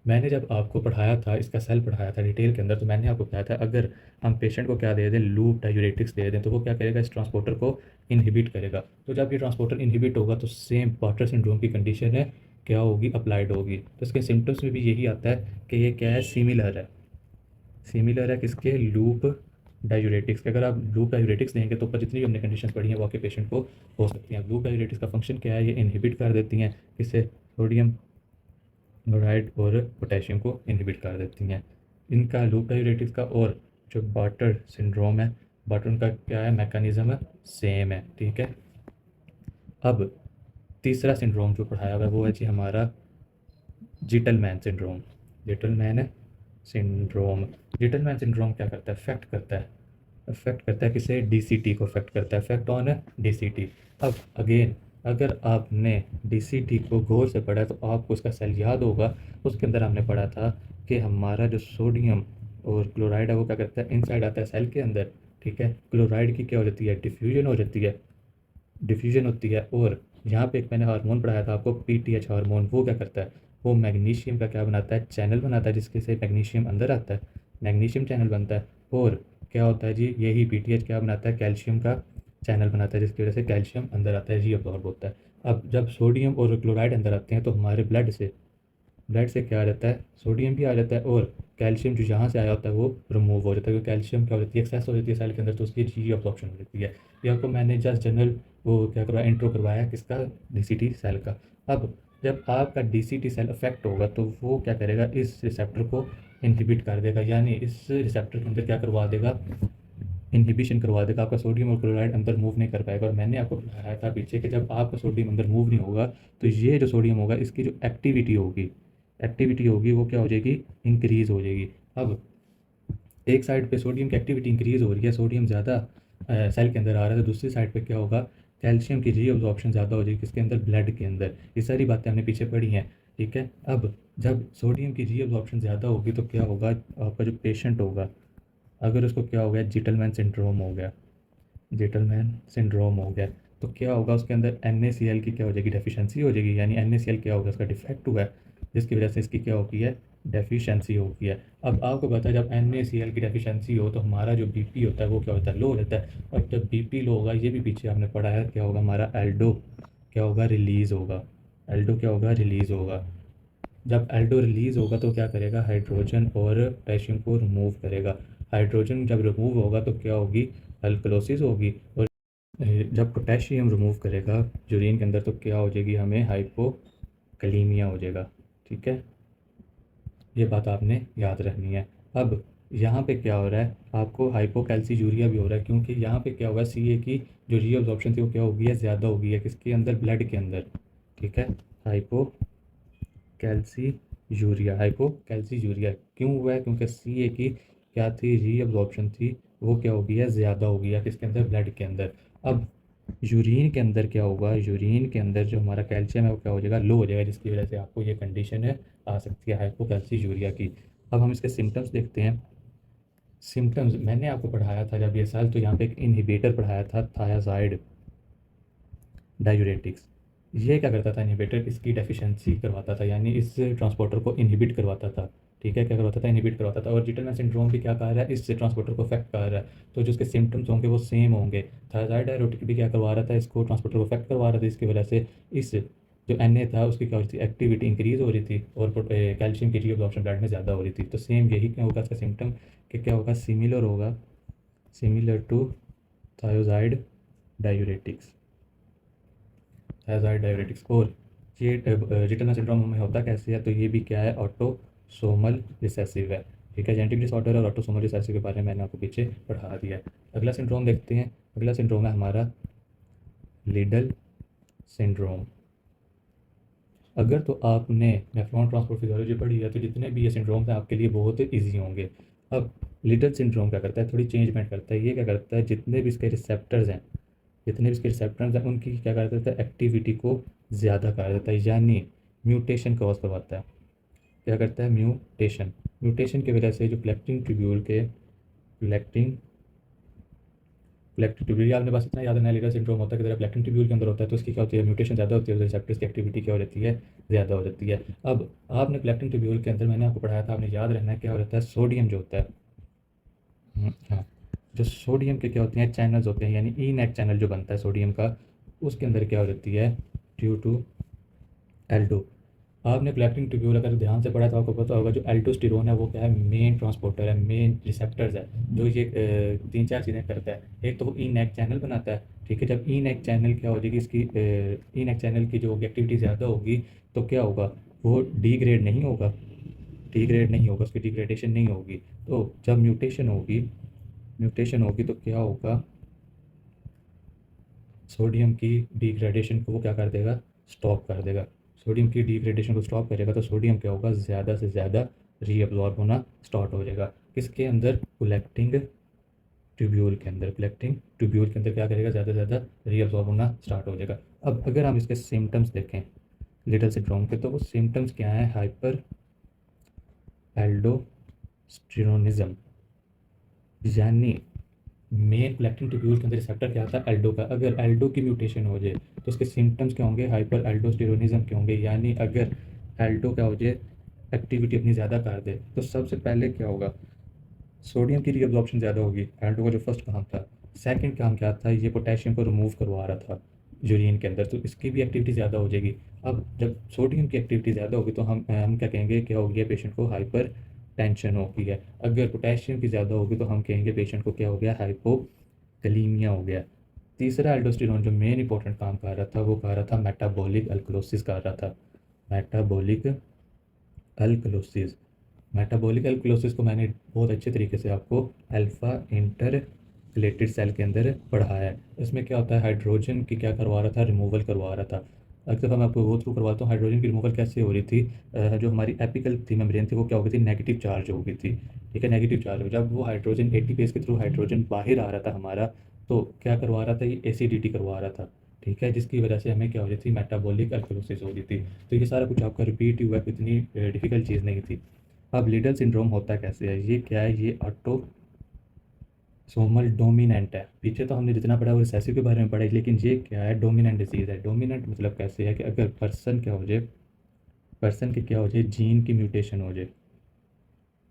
मैंने जब आपको पढ़ाया था, इसका सेल पढ़ाया था डिटेल के अंदर, तो मैंने आपको बताया था अगर हम पेशेंट को क्या दे दें? लूप डायूरेटिक्स दे दें, तो वो क्या करेगा? इस ट्रांसपोर्टर को इनहिबिट करेगा। तो जब ये ट्रांसपोर्टर इनहिबिट होगा तो सेम बार्टर सिंड्रोम की कंडीशन है, क्या होगी? अप्लाइड होगी। तो इसके सिम्टम्स में भी यही आता है कि ये क्या है? सिमिलर है किसके? लूप डायूरेटिक्स के। अगर आप लूप डायूरेटिक्स देंगे तो ऊपर जितनी भी हमने कंडीशंस पढ़ी हैं वो आपके पेशेंट को हो सकती हैं। लूप डायूरेटिक्स का फंक्शन क्या है? ये इनहिबिट कर देती हैं किससे? सोडियम क्लोराइड और पोटेशियम को इनहिबिट कर देती हैं। इनका लूप डायूरेटिक्स का और जो बार्टर सिंड्रोम है, बार्टर का क्या है? मैकेनिज्म सेम है, ठीक है। अब तीसरा सिंड्रोम जो पढ़ाया हुआ है वो है जी हमारा जीटलमैन सिंड्रोम। जीटलमैन सिंड्रोम जीटलमैन सिंड्रोम क्या करता है? अफेक्ट करता है किसे? डीसीटी को अफेक्ट करता है। Affect on DCT. अब अगेन अगर आपने डीसीटी को गौर से पढ़ा तो आपको उसका सेल याद होगा। उसके अंदर हमने पढ़ा था कि हमारा जो सोडियम और क्लोराइड है वो क्या करता है? इनसाइड आता है सेल के अंदर, ठीक है। क्लोराइड की क्या हो जाती है? डिफ्यूजन होती है। और यहाँ पे एक मैंने हार्मोन पढ़ाया था आपको, पीटीएच हार्मोन। वो क्या करता है? वो मैग्नीशियम का क्या बनाता है? चैनल बनाता है, जिसके से मैग्नीशियम अंदर आता है, मैग्नीशियम चैनल बनता है। और क्या होता है जी? यही पीटीएच क्या बनाता है? कैल्शियम का चैनल बनाता है, जिसकी वजह से कैल्शियम अंदर आता है, रीअब्सॉर्ब होता है। अब जब सोडियम और क्लोराइड अंदर आते हैं तो हमारे ब्लड से क्या आ जाता है? सोडियम भी आ जाता है, और कैल्शियम जो यहाँ से आया होता है वो रिमूव हो जाता है, क्योंकि कैल्शियम क्या हो जाती है? एक्सेस हो जाती है सेल के अंदर, तो उसकी रीअब्सॉर्प्शन हो जाती है। ये आपको मैंने जस्ट जनरल वो क्या करवाया? इंट्रो करवाया किसका? डीसीटी सेल का। अब जब आपका डीसीटी सेल अफेक्ट होगा तो वो क्या करेगा? इस रिसेप्टर को इनहिबिट कर देगा, यानी इस रिसेप्टर के अंदर क्या करवा देगा? इनहिबिशन करवा देगा। आपका सोडियम और क्लोराइड अंदर मूव नहीं कर पाएगा। और मैंने आपको बताया था पीछे कि जब आपका सोडियम अंदर मूव नहीं होगा तो ये जो सोडियम होगा इसकी जो एक्टिविटी होगी वो क्या हो जाएगी? इंक्रीज़ हो जाएगी। अब एक साइड पे सोडियम की एक्टिविटी इंक्रीज़ हो रही है, सोडियम ज़्यादा सेल के अंदर आ रहा है, तो दूसरी साइड पे क्या होगा? कैल्शियम की रीअब्जॉर्प्शन ज़्यादा हो जाएगी, किसके अंदर? ब्लड के अंदर। ये सारी बातें हमने पीछे पढ़ी हैं, ठीक है। अब जब सोडियम की रीअब्जॉर्प्शन ज़्यादा होगी तो क्या होगा? आपका जो पेशेंट होगा, अगर उसको क्या हो गया? जीटलमैन सिंड्रोम हो गया, तो क्या होगा? उसके अंदर NaCl की क्या हो जाएगी? डेफिशिएंसी हो जाएगी, यानी NaCl क्या होगा? उसका डिफेक्ट हुआ है, जिसकी वजह से इसकी क्या होगी है? डेफिशिएंसी हो गई है। अब आपको पता है जब NaCl की डेफिशिएंसी हो तो हमारा जो बीपी होता है वो क्या होता है, लो हो जाता है। अब जब बीपी लो होगा, ये भी पीछे आपने पढ़ा है, क्या होगा हमारा एल्डो क्या होगा, रिलीज़ होगा। एल्डो क्या होगा, रिलीज़ होगा। जब एल्डो रिलीज़ होगा तो क्या करेगा, हाइड्रोजन और पोटेशियम को रिमूव करेगा। हाइड्रोजन जब रिमूव होगा तो क्या होगी, अल्कलोसिस होगी। और जब पोटेशियम रिमूव करेगा यूरिन के अंदर तो क्या हो जाएगी, हमें हाइपोकलीमिया हो जाएगा। ठीक है, ये बात आपने याद रखनी है। अब यहाँ पे क्या हो रहा है, आपको हाइपोकैल्सीयूरिया भी हो रहा है, क्योंकि यहाँ पे क्या होगा, सी ए की जो रीअब्जॉर्प्शन थी वो क्या होगी है, ज़्यादा हो गई है किसके अंदर, ब्लड के अंदर। ठीक है, हाइपोकैल्सीयूरिया क्यों हुआ है, क्योंकि सी ए की क्या थी, रीअब्जॉर्प्शन थी, वो क्या हो गई है, ज़्यादा हो गई है किसके अंदर, ब्लड के अंदर। अब यूरिन के अंदर क्या होगा, यूरिन के अंदर जो हमारा कैल्शियम है वो क्या हो जाएगा, लो हो जाएगा, जिसकी वजह से आपको ये कंडीशन है आ सकती है हाइपोकैल्सीयूरिया की। अब हम इसके सिम्टम्स देखते हैं। सिम्टम्स मैंने आपको पढ़ाया था जब ये साल, तो यहाँ पे एक इनहिबिटर पढ़ाया था, थायाजाइड डायूरेटिक्स। ये क्या करता था, इनहिबिटर इसकी डेफिशिएंसी करवाता था, यानी इस ट्रांसपोर्टर को इनहिबिट करवाता था। ठीक है, क्या करवाता था, इनहिबिट करवाता था। और जिटलमैन सिंड्रोम भी क्या कह रहा है, इस ट्रांसपोर्टर को अफेक्ट कर रहा है। तो जो इसके सिम्टम्स होंगे वो सेम होंगे। थायराइड डायरेटिक भी क्या करवा रहा था, इसको ट्रांसपोर्टर को अफेक्ट करवा रहा था, इसकी वजह से इस जो Na था उसकी क्या हो रही थी, एक्टिविटी इंक्रीज़ हो रही थी, और कैल्शियम की रीअब्जॉर्प्शन ब्लड में ज़्यादा हो रही थी। तो सेम यही क्या होगा इसका सिम्टम, कि क्या होगा, सिमिलर होगा, similar to thiazide diuretics. Thiazide diuretics. और ये रिटर्न सिंड्रोम में होता कैसे है, तो ये भी क्या है, ऑटोसोमल रिसेसिव है। ठीक है, जेनेटिक डिसऑर्डर और ऑटोसोमल रिसेसिव के बारे में मैंने आपको पीछे पढ़ा दिया है। अगला सिंड्रोम देखते हैं। अगला सिंड्रोम है हमारा लिडल सिंड्रोम। अगर तो आपने नेफ्रॉन ट्रांसपोर्ट फिजियोलॉजी पढ़ी है तो जितने भी ये सिंड्रोम्स हैं आपके लिए बहुत ईजी होंगे। अब लिडल सिंड्रोम क्या करता है, थोड़ी चेंजमेंट करता है। ये क्या करता है, जितने भी इसके रिसेप्टर्स हैं, जितने भी इसके रिसेप्टर्स हैं उनकी क्या कर देता है, एक्टिविटी को ज़्यादा कर देता है, यानी म्यूटेशन कॉज करवाता है। क्या करता है, म्यूटेशन। म्यूटेशन की वजह से जो कलेक्टिंग ट्यूब्यूल के कलेक्टिंग कलेक्टिंग ट्यूब्यूल, आपने बस इतना याद रखना है, लीडर सिंड्रोम होता है कि जरा कलेक्टिंग ट्यूब्यूल के अंदर होता है तो उसकी क्या होती है, म्यूटेशन ज़्यादा होती है, तो रिसेप्टर्स की एक्टिविटी क्या हो जाती है, ज़्यादा हो जाती है। अब आपने कलेक्टिंग ट्यूब्यूल के अंदर मैंने आपको पढ़ाया था, आपने याद रखना है क्या हो जाता है, सोडियम जो होता है, हाँ, जो सोडियम के क्या होते हैं, चैनल्स होते हैं, यानी ई नेट चैनल जो बनता है सोडियम का, उसके अंदर क्या हो जाती है, ड्यू टू एल्डो। आपने कलेक्टिंग ट्यूब्यूल अगर ध्यान से पढ़ा तो आपको पता होगा जो एल्डोस्टेरोन है वो क्या है, मेन ट्रांसपोर्टर है, मेन रिसेप्टर्स है, जो ये तीन चार चीज़ें करता है। एक तो वो ई नेक चैनल बनाता है। ठीक है, जब ई नेक चैनल क्या हो जाएगी, इसकी ई नेक चैनल की जो एक्टिविटी ज़्यादा होगी तो क्या होगा, वो डिग्रेड नहीं होगा, डिग्रेड नहीं होगा, उसकी डिग्रेडेशन नहीं होगी। तो जब म्यूटेशन होगी तो क्या होगा, सोडियम की डिग्रेडेशन को वो क्या कर देगा, स्टॉप कर देगा। सोडियम की डिग्रेडेशन को स्टॉप करेगा तो सोडियम क्या होगा, ज़्यादा से ज़्यादा रीअब्जॉर्ब होना स्टार्ट हो जाएगा। किसके अंदर, कलेक्टिंग ट्यूब्यूल के अंदर। कलेक्टिंग ट्यूब्यूल के अंदर क्या करेगा, ज़्यादा से ज़्यादा रीअब्जॉर्ब होना स्टार्ट हो जाएगा। अब अगर हम इसके सिम्टम्स देखें लिटल सिंड्रोम के, तो वो सिम्टम्स क्या हैं, हाइपर एल्डोस्टेरोनिज्म, यानी मेन कलेक्टिंग ट्यूब्यूल के अंदर रिसेप्टर क्या आता है, एल्डो का। अगर एल्डो की म्यूटेशन हो जाए तो उसके सिम्टम्स क्या होंगे, हाइपर एल्डोस्टेरोनिज्म के होंगे। यानी अगर एल्डो क्या हो जाए, एक्टिविटी अपनी ज़्यादा कर दे तो सबसे पहले क्या होगा, सोडियम की रीअब्जॉर्प्शन ज़्यादा होगी, एल्डो का जो फर्स्ट काम था। सेकंड काम क्या था, ये पोटेशियम को रिमूव करवा रहा था यूरिन के अंदर, तो इसकी भी एक्टिविटी ज़्यादा हो जाएगी। अब जब सोडियम की एक्टिविटी ज़्यादा होगी तो हम क्या कहेंगे, क्या हो गया, पेशेंट को हाइपर टेंशन हो गई है। अगर पोटेशियम की ज़्यादा होगी तो हम कहेंगे पेशेंट को क्या हो गया, हाइपोकलीमिया हो गया। तीसरा एल्डोस्टेरोन जो मेन इंपॉर्टेंट काम कर रहा था वो कर रहा था मेटाबॉलिक अल्कलोसिस कर रहा था, मेटाबॉलिक अल्कलोसिस। मेटाबॉलिक अल्कलोसिस को मैंने बहुत अच्छे तरीके से आपको अल्फ़ा इंटरकलेटेड सेल के अंदर पढ़ाया है। इसमें क्या होता है, हाइड्रोजन की क्या करवा रहा था, रिमूवल करवा रहा था। अगर दफ़ा मैं आपको वो थ्रू करवाता हूँ, हाइड्रोजन की रिमूवल कैसे हो रही थी, जो हमारी एपिकल थी मेम्ब्रेन थी वो क्या हो गई थी, नेगेटिव चार्ज हो गई थी। ठीक है, नेगेटिव चार्ज हो, जब वो हाइड्रोजन एटीपेज के थ्रू हाइड्रोजन बाहर आ रहा था हमारा, तो क्या करवा रहा था, ये एसिडिटी करवा रहा था। ठीक है, जिसकी वजह से हमें क्या हो रही थी, मेटाबॉलिक अल्कलोसिस हो रही थी। तो ये सारा कुछ आपका रिपीट ही हुआ, इतनी डिफिकल्ट चीज़ नहीं थी। अब लिडल सिंड्रोम होता कैसे है, ये क्या है, ये ऑटोसोमल डोमिनेंट है। पीछे तो हमने जितना पढ़ा वो रिसेसिव के बारे में पढ़ा है, लेकिन ये क्या है, डोमिनेंट डिजीज़ है। डोमिनेंट मतलब कैसे है कि अगर पर्सन क्या हो जाए, पर्सन के क्या हो जाए, जीन की म्यूटेशन हो जाए।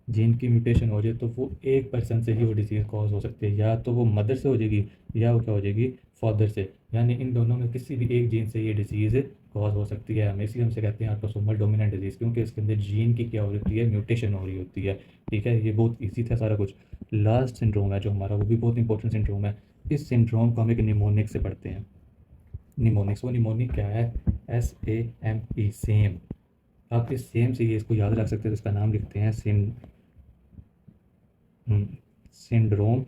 जीन की म्यूटेशन हो जाए तो वो एक पर्सन से ही वो डिजीज़ कॉज हो सकती है, या तो वो मदर से हो जाएगी या वो क्या हो जाएगी, फादर से। यानी इन दोनों में किसी भी एक जीन से ये डिजीज़ कॉज हो सकती है। हम इसलिए हमसे कहते हैं ऑटोसोमल डोमिनेंट डिजीज़, क्योंकि इसके अंदर जीन की क्या हो रही है, म्यूटेशन हो रही होती है। ठीक है, ये बहुत ईजी था सारा कुछ। लास्ट सिंड्रोम है जो हमारा, वो भी बहुत इंपॉर्टेंट सिंड्रोम है। इस सिंड्रोम को हम एक निमोनिक से पढ़ते हैं। निमोनिक्स, वो निमोनिक क्या है, SAME, सेम। आप इस सेम से ये इसको याद रख सकते हैं, तो इसका नाम लिखते हैं syndrome,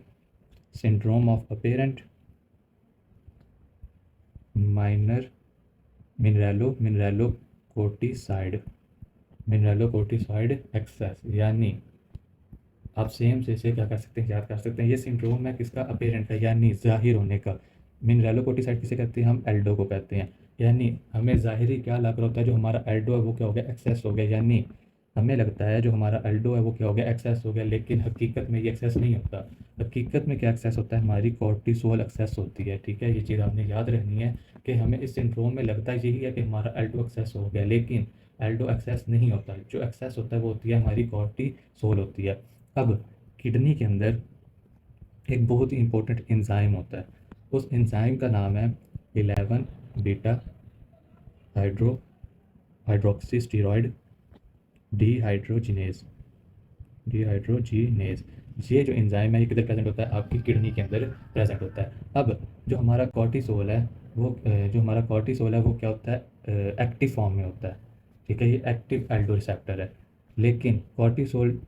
syndrome of apparent minor mineralocorticoid, mineralocorticoid excess. यानी आप सेम से इसे क्या कर सकते हैं, याद कर सकते हैं। ये सिंड्रोम है किसका, अपेरेंट का, यानी ज़ाहिर होने का। मिनरेलोकोर्टिसाइड किसे कहते हैं, हम एल्डो को कहते हैं। यानी हमें ज़ाहिरी क्या लग रहा होता है, जो हमारा एल्डो है वो क्या हो गया, एक्सेस हो गया। यानी हमें लगता है जो हमारा एल्डो है वो क्या हो गया, एक्सेस हो गया, लेकिन हकीकत में ये एक्सेस नहीं होता। हकीकत में क्या एक्सेस होता है, हमारी कॉर्टिसोल एक्सेस होती है। ठीक है, ये चीज़ आपने याद रखनी है कि हमें इस सिंड्रोम में लगता यही है कि हमारा एल्डो एक्सेस हो गया, लेकिन एल्डो एक्सेस नहीं होता। जो एक्सेस होता है वो होती है हमारी कॉर्टिसोल होती है। अब किडनी के अंदर एक बहुत ही इंपॉर्टेंट एंजाइम होता है। उस एंजाइम का नाम है 11 beta hydro hydroxy steroid dehydrogenase, dehydrogenase. ये जो एंजाइम है ये किधर प्रेजेंट होता है, आपकी किडनी के अंदर प्रेजेंट होता है। अब जो हमारा कॉर्टिसोल है वो जो हमारा कॉर्टिसोल है वो क्या होता है, एक्टिव फॉर्म में होता है। ठीक है, ये एक्टिव एल्डो रिसेप्टर है। लेकिन कॉर्टिसोल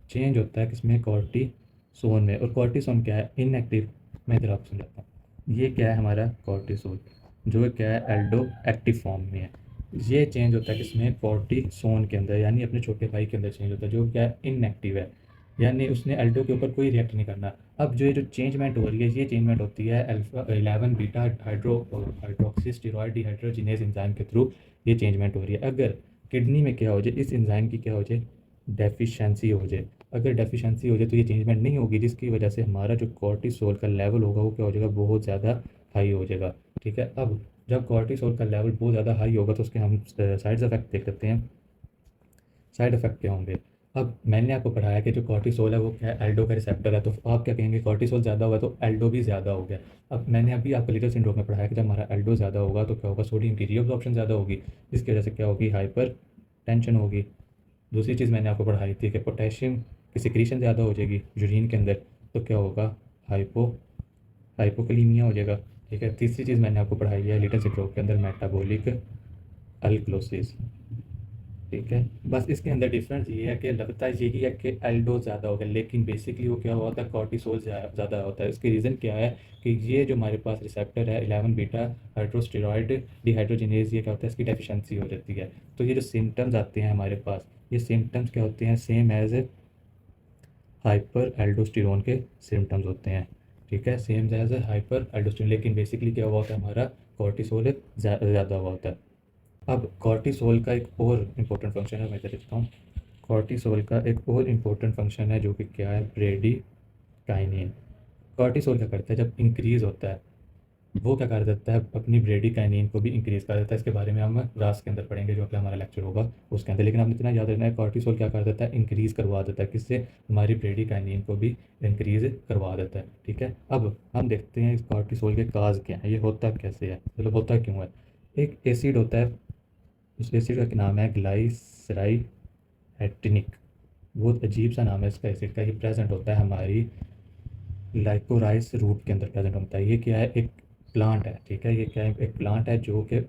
चेंज होता है किसमें, कॉर्टिसोन में। और कॉर्टिसोन क्या है, इनएक्टिव। मैं इधर आपको समझाता हूँ। ये क्या है हमारा कॉर्टिसोल, जो क्या है एल्डो एक्टिव फॉर्म में है। ये चेंज होता है किसमें, कॉर्टिसोन के अंदर, यानी अपने छोटे भाई के अंदर चेंज होता है, जो क्या है इनएक्टिव है। यानी उसने एल्डो के ऊपर कोई रिएक्ट नहीं करना। अब जो ये जो चेंजमेंट हो रही है, ये चेंजमेंट होती है alpha 11 beta hydroxy steroid dehydrogenase enzyme के थ्रू ये चेंजमेंट हो रही है। अगर किडनी में क्या हो जाए, इस एंजाइम की क्या हो जाए, डेफिशिएंसी हो जाए। अगर डेफिशिएंसी हो जाए तो ये चेंजमेंट नहीं होगी, जिसकी वजह से हमारा जो कॉर्टिसोल का लेवल होगा वो क्या हो जाएगा, बहुत ज़्यादा हाई हो जाएगा। ठीक है, अब जब कॉर्टिसोल का लेवल बहुत ज़्यादा हाई होगा तो उसके हम साइड इफ़ेक्ट देख सकते हैं। साइड इफ़ेक्ट क्या होंगे, अब मैंने आपको पढ़ाया कि जो कॉर्टिसोल है वो क्या है, एल्डो का रिसेप्टर है। तो आप क्या कहेंगे, कॉर्टिसोल ज़्यादा होगा तो एल्डो भी ज़्यादा हो गया। अब मैंने अभी आपको लिटल सिंड्रोम में पढ़ाया कि जब हमारा एल्डो ज़्यादा होगा तो क्या होगा, सोडियम की रीअब्जॉर्प्शन ज़्यादा होगी, जिसकी वजह से क्या होगी, हाइपर टेंशन होगी। दूसरी चीज़ मैंने आपको पढ़ाई थी कि पोटेशियम की सिक्रीशन ज़्यादा हो जाएगी यूरिन के अंदर, तो क्या होगा, हाइपो हाइपोकलीमिया हो जाएगा। ठीक है, तीसरी चीज़ मैंने आपको पढ़ाई है लिटल सिंड्रोम के अंदर, मेटाबॉलिक अल्कलोसिस। ठीक है, बस इसके अंदर डिफरेंस ये है कि लगता है यही है कि एल्डो ज़्यादा होगा, लेकिन बेसिकली वो क्या होता है, कॉर्टिसोल ज़्यादा होता है। इसकी रीज़न क्या है कि ये जो हमारे पास रिसेप्टर है 11 बीटा हाइड्रोस्टेरॉयड डिहाइड्रोजिनेज, ये क्या होता है, इसकी डेफिशिएंसी हो जाती है। तो ये जो सिम्टम्स आते हैं हमारे पास, ये सिम्टम्स क्या होते हैं, सेम एज हाइपर एल्डोस्टेरोन के सिम्टम्स होते हैं। ठीक है, सेम एज हाइपर एल्डोस्टेरोन, लेकिन बेसिकली क्या हुआ होता है, हमारा कॉर्टिसोल ज़्यादा हुआ होता है। अब कॉर्टिसोल का एक और इम्पोर्टेंट फंक्शन है, मैं इधर लिखता हूँ। कॉर्टिसोल का एक और इम्पोर्टेंट फंक्शन है जो कि क्या है, ब्रेडिकाइनिन। कॉर्टिसोल क्या करता है, जब इंक्रीज़ होता है वो क्या कर देता है, अपनी ब्रेडिकाइनिन को भी इंक्रीज़ कर देता है। इसके बारे में हम रास के अंदर पढ़ेंगे, जो कि हमारा लेक्चर होगा उसके अंदर। लेकिन आपने इतना याद रखना है, कॉर्टिसोल क्या कर देता है, इंक्रीज़ करवा देता है। किससे, हमारी ब्रेडिकाइनिन को भी इंक्रीज़ करवा देता है। ठीक है, अब हम देखते हैं इस कॉर्टिसोल के काज क्या हैं, ये होता कैसे है, मतलब होता क्यों है। एक एसिड होता है, उस एसिड का नाम है ग्लाइसराइड एटिनिक। बहुत अजीब सा नाम है इसका एसिड का। ये प्रेजेंट होता है हमारी लाइकोराइस रूट के अंदर प्रेजेंट होता है। ये क्या है, एक प्लांट है। ठीक है, ये क्या है, एक प्लांट है जो कि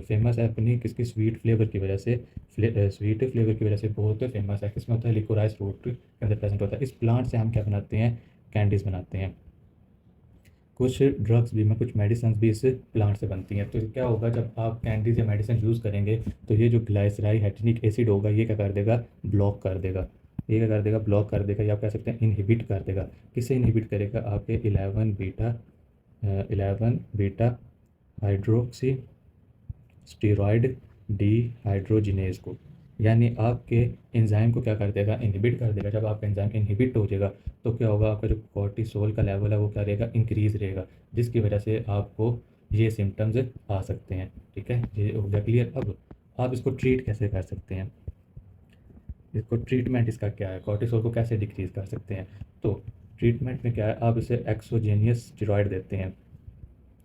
फेमस है अपनी किसकी, स्वीट फ्लेवर की वजह से। स्वीट फ्लेवर की वजह से बहुत फेमस है। किसमें होता है, लिकोराइस रूट के अंदर प्रेजेंट होता है। इस प्लांट से हम क्या बनाते हैं, कैंडीज़ बनाते हैं। कुछ ड्रग्स भी, कुछ मेडिसिन भी इस प्लांट से बनती हैं। तो क्या होगा, जब आप कैंडीज या मेडिसिन यूज़ करेंगे तो ये जो ग्लाइसराइड एसिड होगा ये क्या कर देगा, ब्लॉक कर देगा। ये क्या कर देगा, ब्लॉक कर देगा, या आप कह सकते हैं इनहिबिट कर देगा। किससे इनहिबिट करेगा, आपके 11 बीटा हाइड्रोक्सी स्टीरॉयड डिहाइड्रोजिनेज को। यानी आपके एंजाइम को क्या कर देगा, इनहिबिट कर देगा। जब आपका एंजाइम इनहिबिट हो जाएगा तो क्या होगा, आपका जो कॉर्टिसोल का लेवल है वो क्या रहेगा, इंक्रीज़ रहेगा, जिसकी वजह से आपको ये सिम्टम्स आ सकते हैं। ठीक है, ये हो गया क्लियर। अब आप इसको ट्रीट कैसे कर सकते हैं। इसको ट्रीटमेंट इसका क्या है, कॉर्टिसोल को कैसे डिक्रीज़ कर सकते हैं। तो ट्रीटमेंट में क्या है, आप इसे एक्सोजेनियस स्टेरॉयड देते हैं,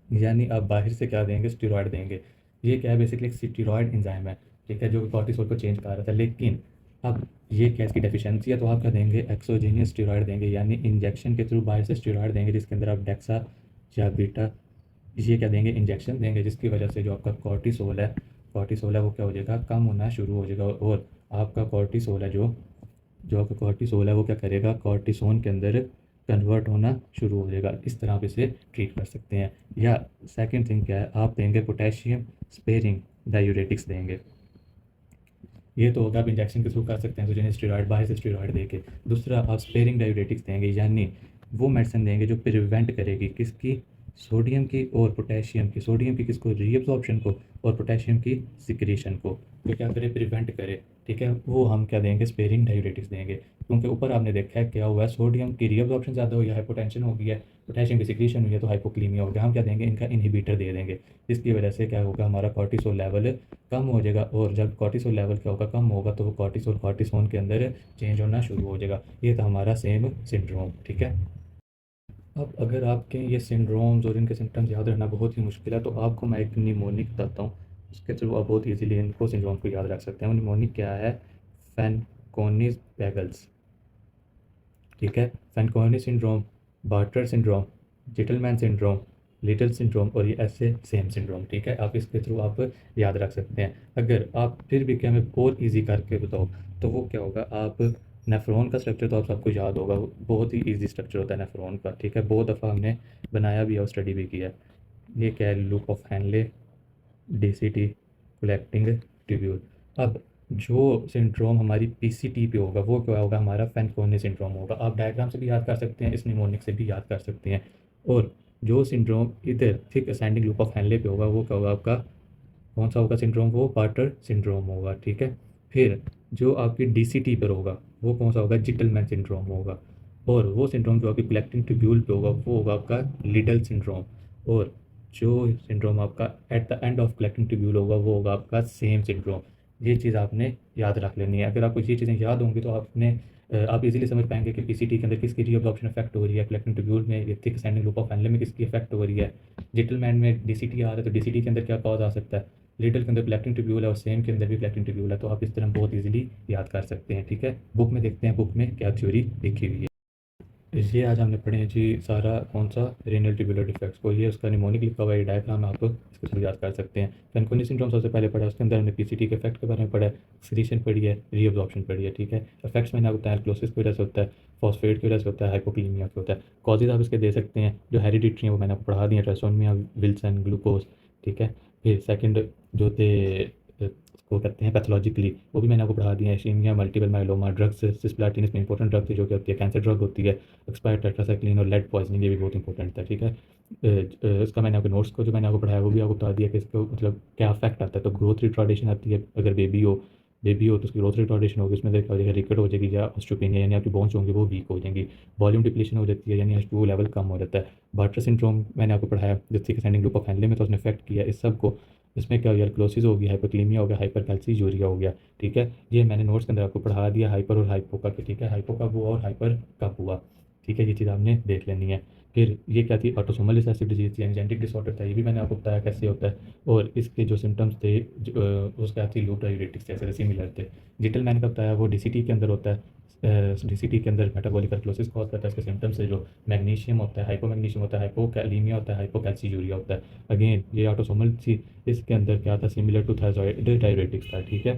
यानी आप बाहर से क्या देंगे, स्टेरॉयड देंगे। ये क्या है, बेसिकली एक स्टेरॉयड एंजाइम है, ठीक है, जो कि कॉर्टिसोल को चेंज कर रहा था। लेकिन अब ये क्या इसकी डेफिशिएंसी है, तो आप क्या देंगे, एक्सोजेनियस स्टेरॉयड देंगे, यानी इंजेक्शन के थ्रू बाहर से स्टेरॉयड देंगे, जिसके अंदर आप डेक्सा या बीटा ये क्या देंगे, इंजेक्शन देंगे, जिसकी वजह से जो आपका कॉर्टिसोल है वो क्या हो जाएगा, कम होना शुरू हो जाएगा। और आपका कॉर्टिसोल है जो जो आपका कॉर्टिसोल है वो क्या करेगा, कॉर्टिसोन के अंदर कन्वर्ट होना शुरू हो जाएगा। इस तरह आप इसे ट्रीट कर सकते हैं। या सेकंड थिंग क्या है, आप देंगे पोटेशियम स्पेयरिंग डायूरेटिक्स देंगे। ये तो होगा, आप इंजेक्शन के थ्रू कर सकते हैं, तो स्टेरॉयड बाहर से स्टेरॉयड देके। दूसरा, आप स्पेयरिंग डायूरेटिक्स देंगे, यानी वो मेडिसिन देंगे जो प्रिवेंट करेगी किसकी, सोडियम की और पोटेशियम की। सोडियम की किसको, रीअब्जॉर्प्शन को, और पोटेशियम की सिक्रीशन को। तो क्या करे, प्रिवेंट करे, ठीक है, वो हम क्या देंगे, स्पेयरिंग डायूरेटिक्स देंगे। क्योंकि ऊपर आपने देखा है क्या हुआ है, सोडियम की रीअब्जॉर्प्शन ज़्यादा हुई है, हाइपोटेंशन हो गई है, पोटेशियम की सिक्रीशन हुई है, तो हाइपोक्लीमिया हो गया। हम क्या देंगे, इनका इनहिबिटर दे देंगे, जिसकी वजह से क्या होगा, हमारा कॉर्टिसोल लेवल कम हो जाएगा। और जब कॉर्टिसोल लेवल क्या होगा, कम होगा, तो वो कॉर्टिसोल कॉर्टिसोन के अंदर चेंज होना शुरू हो जाएगा। ये था हमारा सेम सिंड्रोम, ठीक है। अब अगर आपके ये सिंड्रोम्स और इनके सिम्टम्स याद रखना बहुत ही मुश्किल है, तो आपको मैं एक निमोनिक बताता हूँ, उसके थ्रू आप बहुत ईजीली इनको सिंड्रोम को याद रख सकते हैं। वो निमोनिक क्या है, फैनकोनिस बैगल्स, ठीक है। Fanconi syndrome, Bartter syndrome, Gitelman syndrome, Liddle syndrome, और ये ऐसे सेम सिंड्रोम, ठीक है। आप इसके थ्रू आप याद रख सकते हैं। अगर आप फिर भी क्या, मैं और इजी करके बताऊँ, तो वो क्या होगा, आप नेफ्रॉन का स्ट्रक्चर तो आप सबको याद होगा, वो बहुत ही इजी स्ट्रक्चर होता है नेफ्रॉन का, ठीक है, बहुत दफ़ा हमने बनाया भी है और स्टडी भी किया है। ये क्या है, loop of Henle, DCT, collecting tubule. अब जो सिंड्रोम हमारी पीसीटी पे होगा, वो क्या होगा, हमारा फैनकोनी सिंड्रोम होगा। आप डायग्राम से भी याद कर सकते हैं, इस निमोनिक से भी याद कर सकते हैं। और जो सिंड्रोम इधर thick ascending loop of Henle पे होगा, वो क्या होगा आपका, कौन सा होगा सिंड्रोम, वो पार्टर सिंड्रोम होगा, ठीक है। फिर जो आपकी डीसीटी पर होगा, वो कौन सा होगा, जिटलमैन सिंड्रोम होगा। और वो सिंड्रोम जो आपकी कलेक्टिंग ट्यूब्यूल पे होगा, वो होगा आपका लिडल सिंड्रोम। और जो सिंड्रोम आपका at the end of collecting tubule होगा, वो होगा आपका सेम सिंड्रोम। ये चीज़ आपने याद रख लेनी है। अगर आपको ये चीज़ें याद होंगी, तो आप इजीली समझ पाएंगे कि पीसीटी के अंदर किसकी रीअब्जॉर्प्शन इफेक्ट हो रही है, कलेक्टिंग ट्यूब्यूल में ये thick ascending loop of Henle में किसकी इफेक्ट हो रही है, जिटलमैन में डीसीटी आ रहा है, तो डीसीटी के अंदर क्या कॉज आ सकता है, लिटिल के अंदर कलेक्टिंग ट्यूब्यूल है, और सेम के अंदर भी कलेक्टिंग ट्यूब्यूल है। तो आप इस तरह बहुत इजीली याद कर सकते हैं, ठीक है। बुक में देखते हैं, बुक में क्या थ्योरी लिखी हुई है। ये आज हमने पढ़े हैं जी सारा, कौन सा, रीनल ट्यूबुलर डिफेक्ट्स को। ये उसका निमोनिक लिखा हुआ है, डायग्राम आप इसको थ्रू याद कर सकते हैं। फैनकोनी सिंड्रोम सबसे पहले पढ़ा है, उसके अंदर हमने पीसीटी के इफेक्ट के बारे में पढ़ा है, एक्सक्रीशन पढ़ी है, रीअब्जॉर्प्शन पढ़ी है, ठीक है। इफेक्ट्स मैंने आपको बताया, एल्क्लोसिस की वजह से होता है, फॉस्फेट की वजह से होता है, हाइपोक्लीमिया की होता है। कॉजेज आप इसके दे सकते हैं, जो हेरिडिटरी हैं वो मैंने आपको पढ़ा दिए, ट्रांसोमिया, विल्सन, ग्लूकोज, ठीक है। फिर सेकंड जो थे उसको कहते हैं पैथोलॉजिकली, वो भी मैंने आपको पढ़ा दिया है, इश्केमिया, मल्टीपल माइलोमा, ड्रग्स, सिस्प्लाटिन इसमें इंपॉर्टेंट ड्रग थी, जो कि होती है कैंसर ड्रग होती है, एक्सपायर्ड टेट्रासाइक्लिन, और लेड पॉइजनिंग, ये भी बहुत इंपॉर्टेंट था, ठीक है। इसका मैंने आपको नोट्स को जो मैंने आपको पढ़ाया, वो भी आपको बता दिया कि इसको मतलब क्या अफेक्ट आता है। तो ग्रोथ रिटार्डेशन आती है, अगर बेबी हो तो उसकी ग्रोथ रिटार्डेशन होगी, उसमें क्या हो जाएगा, रिकेट हो जाएगी, या ऑस्टियोपेनिया, यानी आपकी बोन्स होंगी वो वीक हो जाएंगी। वॉल्यूम डिप्लीशन हो जाती है, यानी H2O लेवल कम हो जाता है। बार्टर सिंड्रोम मैंने आपको पढ़ाया, जिससे असेंडिंग लूप ऑफ हैनले में तो उसने इफेक्ट किया इस सब को। इसमें क्या हो गया, क्लोसिस हो गया, हाइपोक्लीमिया हो गया, हाइपरकैल्सीजूरिया हो गया, ठीक है। ये मैंने नोट्स के अंदर आपको पढ़ा दिया, हाइपर और हाइपो का, ठीक है, हाइपो कब हुआ और हाइपर कब हुआ, ठीक है। ये चीज़ आपने देख लेनी है। फिर ये क्या थी, ऑटोसोमल रिसेसिव डिजीज थी, यानी जेनेटिक डिसऑर्डर था, ये भी मैंने आपको बताया कैसे होता है। और इसके जो सिम्टम्स थे, उसका थी लूप डायूरेटिक्स जैसे सिमिलर थे। जिटल मैंने का बताया, वो डीसीटी के अंदर होता है, डीसीटी के अंदर मेटाबॉलिक एल्कलोसिस कॉज करता है। इसके सिम्टम्स है जो मैग्नीशियम होता है, हाइपोमैग्नीशियम होता है, हाइपोकैलीमिया होता है, हाइपोकैल्सीयूरिया होता है। अगेन ये ऑटोसोमल थी, इसके अंदर क्या था, सिमिलर टू थायरॉइड डायरेटिक्स था, ठीक है।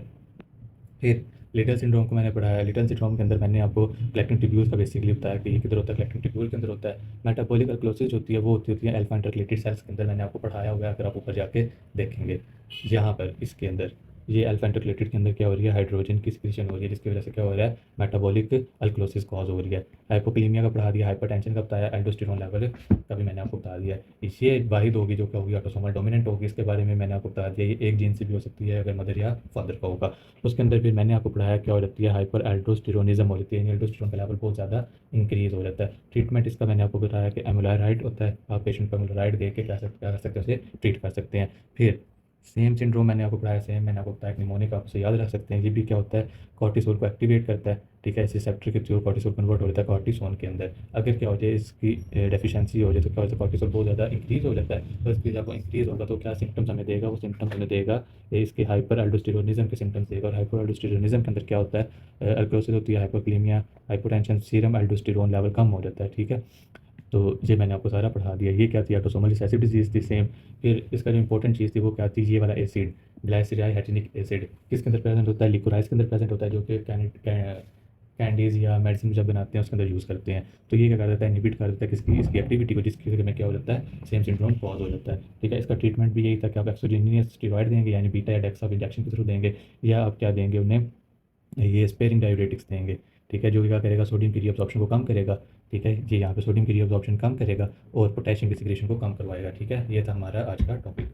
फिर लिटल सिंड्रोम को मैंने पढ़ाया। लिटल सिंड्रोम के अंदर मैंने आपको कलेक्टिंग ट्यूब्यूल्स का बेसिकली बताया कि ये किधर होता है, कलेक्टिंग ट्यूब्यूल के अंदर होता है। मेटाबॉलिक एल्कलोसिस होती है, वो होती है अल्फा इंटरकलेटेड सेल्स के अंदर, मैंने आपको पढ़ाया हुआ है, अगर आप ऊपर जाके देखेंगे। यहाँ पर इसके अंदर ये अल्फा इंटरकलेटेड के अंदर क्या हो रही है, हाइड्रोजन की सिक्रीशन हो रही है, जिसकी वजह से क्या हो रहा है, मेटाबॉलिक अल्कलोसिस कॉज हो रही है। हाइपोक्लीमिया का पढ़ा दिया, हाइपरटेंशन का बताया, एल्डोस्टेरोन लेवल का भी मैंने आपको बता दिया। ये वाहिद होगी जो क्या होगी, ऑटोसोमल डोमिनेंट होगी, इसके बारे में मैंने आपको बता दिया। ये एक जीन से भी हो सकती है, अगर मदर या फादर का होगा। उसके अंदर फिर मैंने आपको पढ़ाया क्या हो जाती है, हाइपर एल्डोस्टेरोनिज्म हो जाती है, एल्डोस्टेरोन का लेवल बहुत ज़्यादा इंक्रीज हो जाता है। ट्रीटमेंट इसका मैंने आपको बताया कि एमुलाराइड होता है, आप पेशेंट को एमुलाराइड दे के क्या कर सकते हैं, उसे ट्रीट कर सकते हैं। फिर सेम सिंड्रोम मैंने आपको पढ़ाया, सेम मैंने आपको बताया, निमोनिक आप उसे याद रख सकते हैं। ये भी क्या होता है, कॉर्टिसोल को एक्टिवेट करता है, ठीक है। इस रिसेप्टर के थ्रू कॉर्टिसोल कन्वर्ट हो जाता है कॉर्टिसोन के अंदर। अगर क्या हो जाए इसकी डेफिशिएंसी हो जाए तो क्या होता है, कॉर्टिसोल बहुत ज़्यादा इंक्रीज़ हो जाता है। तो इसकी जब वो इंक्रीज़ होगा तो क्या सिम्पटम्स हमें देगा, वो सिम्पटम्स हमें देगा ये इसके हाइपर एल्डोस्टेरोनिज्म के सिम्पटम्स देगा। और हाइपर एल्डोस्टेरोनिज्म के अंदर क्या होता है, अल्कोसिस होती है, हाइपोक्लीमिया, हाइपोटेंशन, सीरम एल्डोस्टेरोन लेवल कम हो जाता है, ठीक है। तो ये मैंने आपको सारा पढ़ा दिया। ये क्या थी, ऑटोसोमल रिसेसिव डिजीज़ थी सेम। फिर इसका जो इंपॉर्टेंट चीज़ थी वो क्या थी, ये वाला एसिड ग्लाइसरीय हेटेनिक एसिड किसके अंदर प्रेजेंट होता है, लिकोराइस के अंदर प्रेजेंट होता है, जो कि कैंडीज़ या मेडिसिन जब बनाते हैं उसके अंदर यूज़ करते हैं। तो ये क्या कर देता है, इनहिबिट कर देता है किसकी, इसकी एक्टिविटी को, जिसकी में क्या हो जाता है, सेम सिंड्रोम कॉज हो जाता है, ठीक है। इसका ट्रीटमेंट भी यही था कि आप एक्सोजीनियस स्टेरॉइड देंगे, यानी बीटा या डेक्सा इंजेक्शन के थ्रू देंगे, या आप क्या देंगे उन्हें, ये स्पेरिंग डायूरेटिक्स देंगे, ठीक है। जो कि क्या करेगा, सोडियम की रीअब्जॉर्प्शन को कम करेगा, ठीक है। ये यहाँ पे सोडियम की रीअब्जॉर्प्शन कम करेगा और पोटेशियम की सिक्रेशन को कम करवाएगा, ठीक है। ये था हमारा आज का टॉपिक।